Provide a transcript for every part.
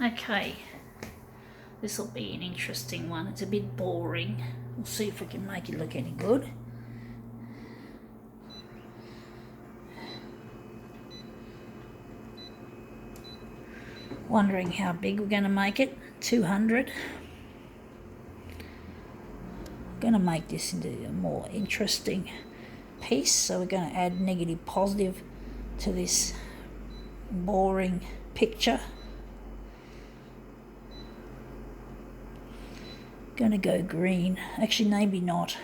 Okay, this will be an interesting one. It's a bit boring. We'll see if we can make it look any good. Wondering how big we're going to make it. 200. Going to make this into a more interesting piece, so we're going to add negative positive to this boring picture. Going to go green. Actually, maybe not.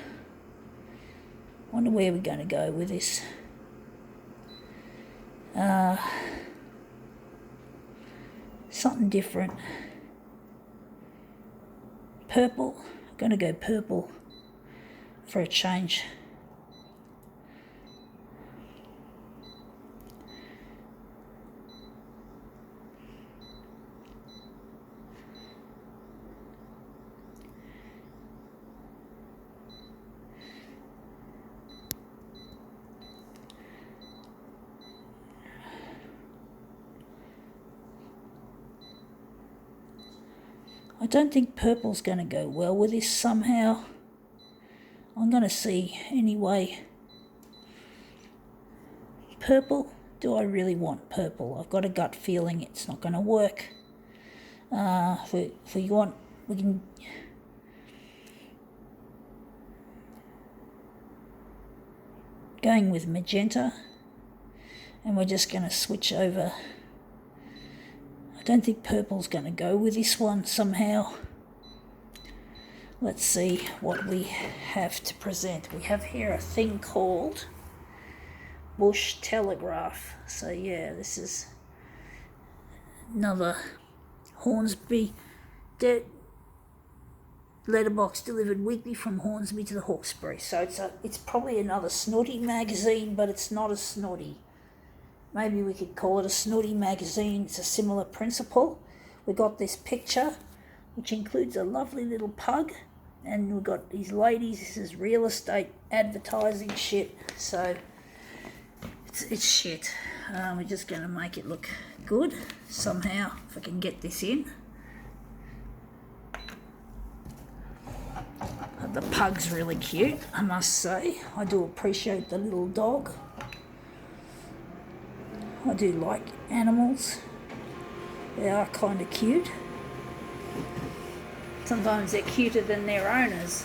Wonder where we're going to go with this. Something different. Purple. Going to go purple for a change. I don't think purple's going to go well with this somehow. I'm going to see anyway. Purple? Do I really want purple? I've got a gut feeling it's not going to work. If we want, we can... Going with magenta. And we're just going to switch over. I don't think purple's going to go with this one somehow. Let's see what we have to present. We have here a thing called Bush Telegraph. So yeah, this is another Hornsby letterbox delivered weekly from Hornsby to the Hawkesbury. So it's probably another Snooty magazine, but it's not a Snooty. Maybe we could call it a Snooty magazine. It's a similar principle. We've got this picture, which includes a lovely little pug, and we've got these ladies. This is real estate advertising shit, so it's shit. We're just going to make it look good somehow, if I can get this in. The pug's really cute, I must say. I do appreciate the little dog. I do like animals. They are kind of cute. Sometimes they're cuter than their owners.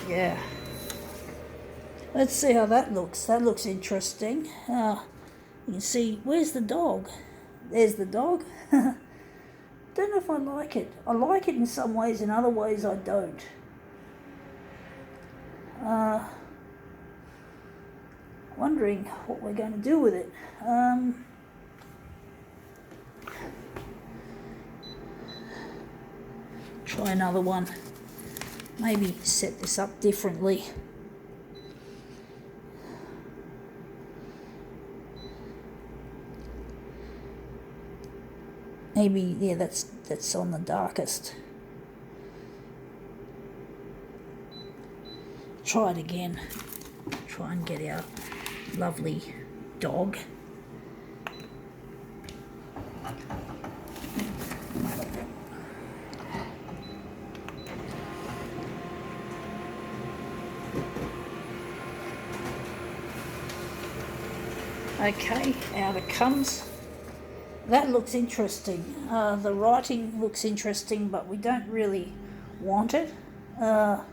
Yeah. Let's see how that looks. That looks interesting. You can see, where's the dog? There's the dog. Don't know if I like it. I like it in some ways, in other ways I don't. Wondering what we're going to do with it. Try another one. Maybe set this up differently. Maybe, yeah, that's on the darkest. Try it again. Try and get our lovely dog. Okay, out it comes. That looks interesting. The writing looks interesting, but we don't really want it. I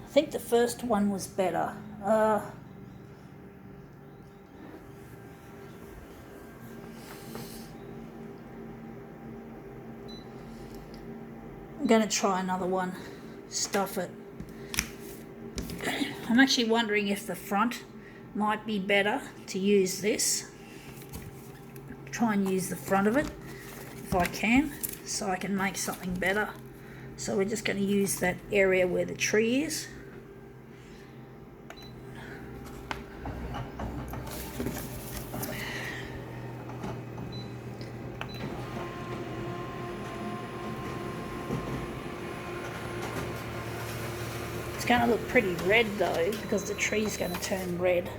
think the first one was better. I'm going to try another one. Stuff it. I'm actually wondering if the front might be better to use this. Try and use the front of it if I can, so I can make something better. So we're just going to use that area where the tree is. It's going to look pretty red though, because the tree's going to turn red.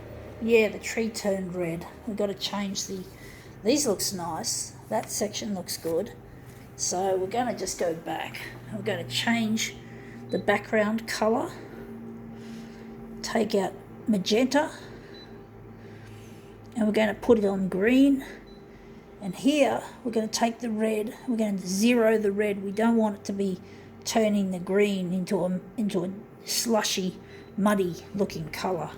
Yeah, the tree turned red. We've got to change these looks nice. That section looks good. So we're going to just go back. We're going to change the background colour. Take out magenta. And we're going to put it on green. And here we're going to take the red. We're going to zero the red. We don't want it to be turning the green into a slushy, muddy looking colour.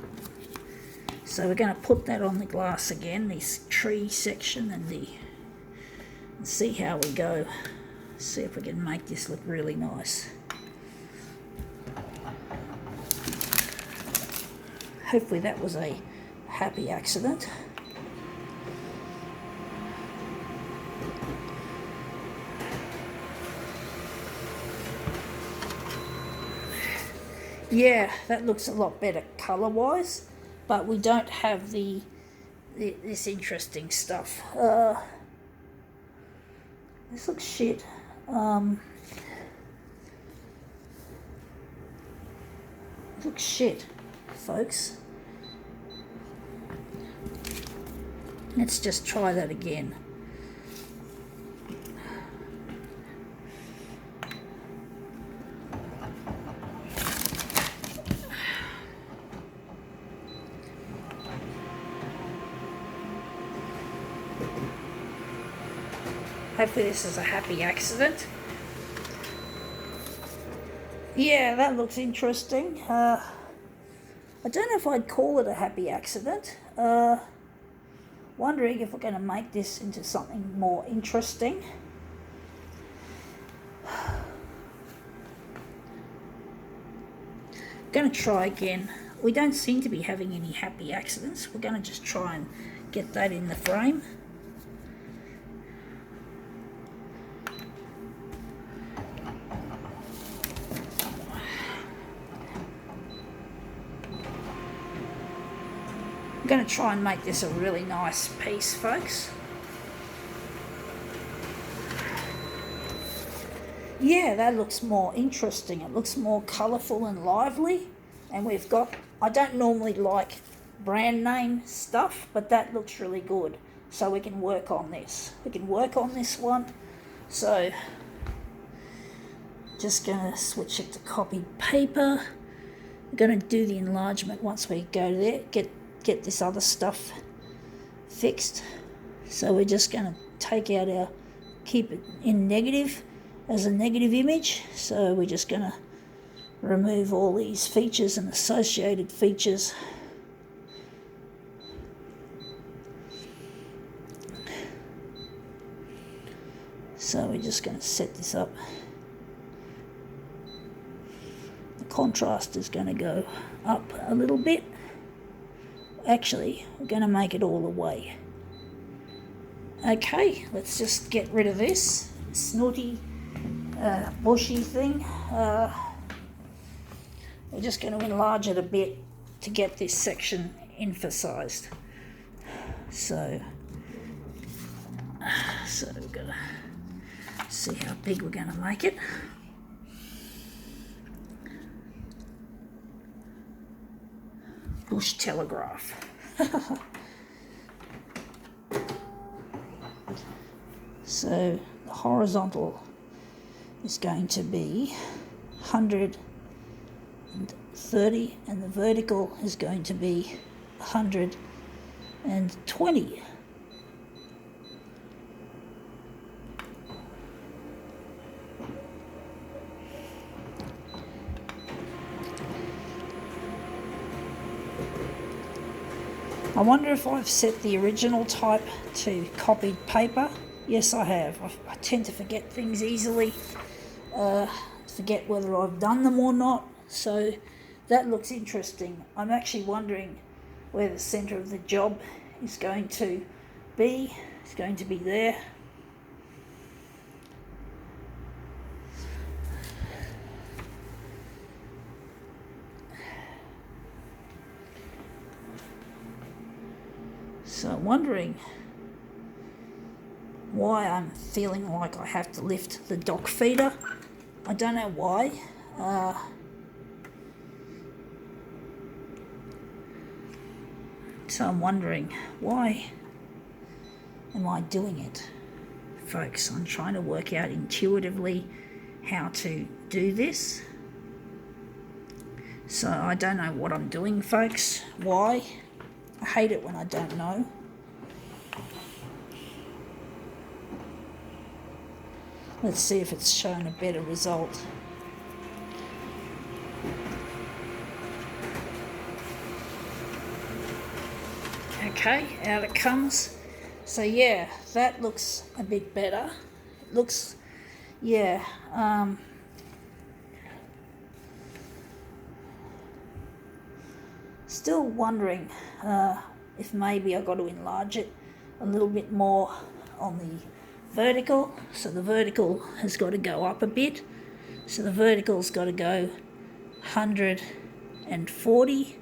So we're going to put that on the glass again, this tree section, and see how we go. See if we can make this look really nice. Hopefully that was a happy accident. Yeah, that looks a lot better colour-wise, but we don't have this interesting stuff. This looks shit. It looks shit, folks. Let's just try that again. Hopefully this is a happy accident. Yeah, that looks interesting. I don't know if I'd call it a happy accident. Wondering if we're going to make this into something more interesting. Going to try again. We don't seem to be having any happy accidents. We're going to just try and get that in the frame. I'm going to try and make this a really nice piece, folks. Yeah, that looks more interesting. It looks more colourful and lively. And we've got, I don't normally like brand name stuff, but that looks really good. So we can work on this. We can work on this one. So, just going to switch it to copied paper. We're going to do the enlargement once we go there. Get this other stuff fixed. So we're just going to take out keep it in negative as a negative image. So we're just going to remove all these features and associated features. So we're just going to set this up. The contrast is going to go up a little bit. Actually, we're going to make it all the way. Okay, let's just get rid of this snooty, bushy thing. We're just going to enlarge it a bit to get this section emphasized. So we're going to see how big we're going to make it. Bush telegraph. So the horizontal is going to be 130 and the vertical is going to be 120. I wonder if I've set the original type to copied paper. Yes, I have. I tend to forget things easily, forget whether I've done them or not. So that looks interesting. I'm actually wondering where the centre of the job is going to be. It's going to be there. So I'm wondering why I'm feeling like I have to lift the dock feeder. I don't know why. So I'm wondering, why am I doing it? Folks, I'm trying to work out intuitively how to do this. So I don't know what I'm doing, folks. Why? I hate it when I don't know. Let's see if it's shown a better result. Okay, out it comes. So yeah, that looks a bit better. It looks, yeah, still wondering if maybe I've got to enlarge it a little bit more on the vertical. So the vertical has got to go up a bit. So the vertical's got to go 140.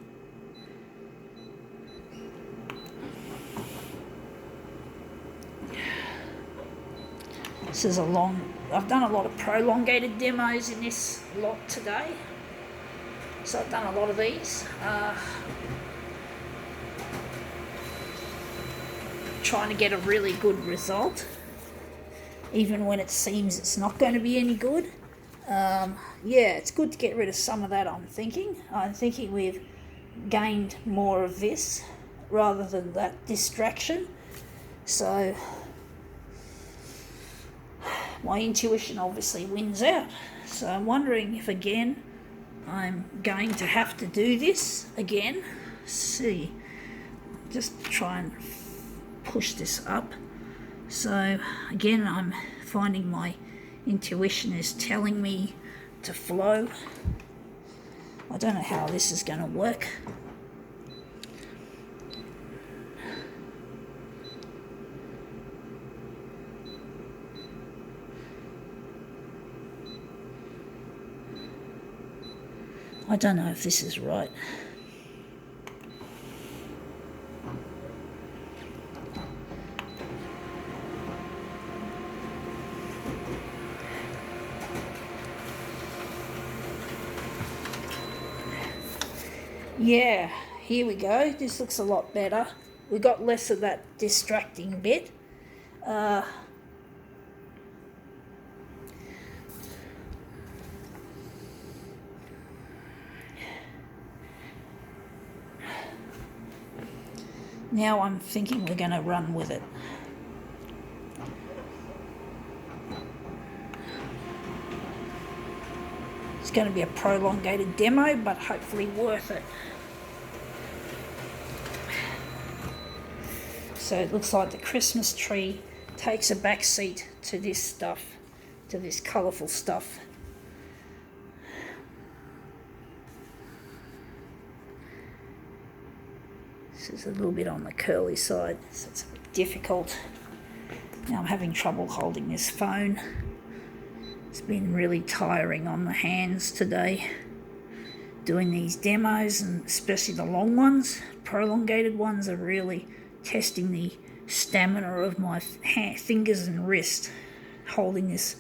This is I've done a lot of prolongated demos in this lot today. So I've done a lot of these. Trying to get a really good result, even when it seems it's not going to be any good. Yeah, it's good to get rid of some of that, I'm thinking. I'm thinking we've gained more of this rather than that distraction. So my intuition obviously wins out. So I'm wondering if again I'm going to have to do this again. See, just try and push this up. So again, I'm finding my intuition is telling me to flow. I don't know how this is going to work. I don't know if this is right. Yeah, here we go. This looks a lot better. We got less of that distracting bit. Now I'm thinking we're going to run with it. It's going to be a prolongated demo, but hopefully worth it. So it looks like the Christmas tree takes a back seat to this stuff, to this colourful stuff. This is a little bit on the curly side, so it's a bit difficult. Now I'm having trouble holding this phone. It's been really tiring on the hands today, doing these demos, and especially the long ones. Prolongated ones are really testing the stamina of my fingers and wrist, holding this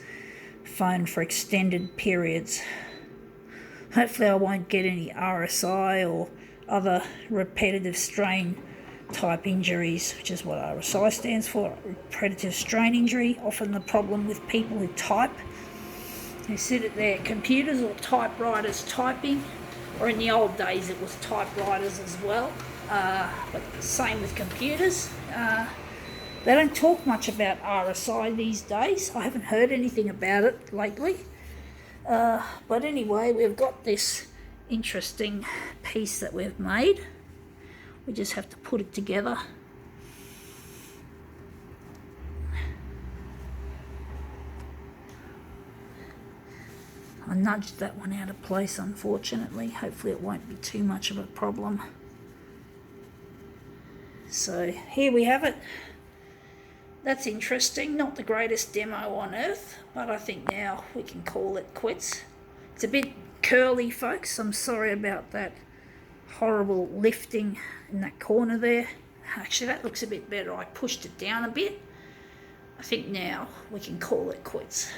phone for extended periods. Hopefully I won't get any RSI or other repetitive strain type injuries, which is what RSI stands for, repetitive strain injury. Often the problem with people who type, who sit at their computers or typewriters typing, or in the old days it was typewriters as well, but same with computers. They don't talk much about RSI these days. I haven't heard anything about it lately. But anyway, we've got this interesting piece that we've made. We just have to put it together. I nudged that one out of place, unfortunately. Hopefully it won't be too much of a problem. So here we have it. That's interesting. Not the greatest demo on earth, but I think now we can call it quits. It's a bit curly, folks. I'm sorry about that horrible lifting in that corner there. Actually, that looks a bit better. I pushed it down a bit. I think now we can call it quits.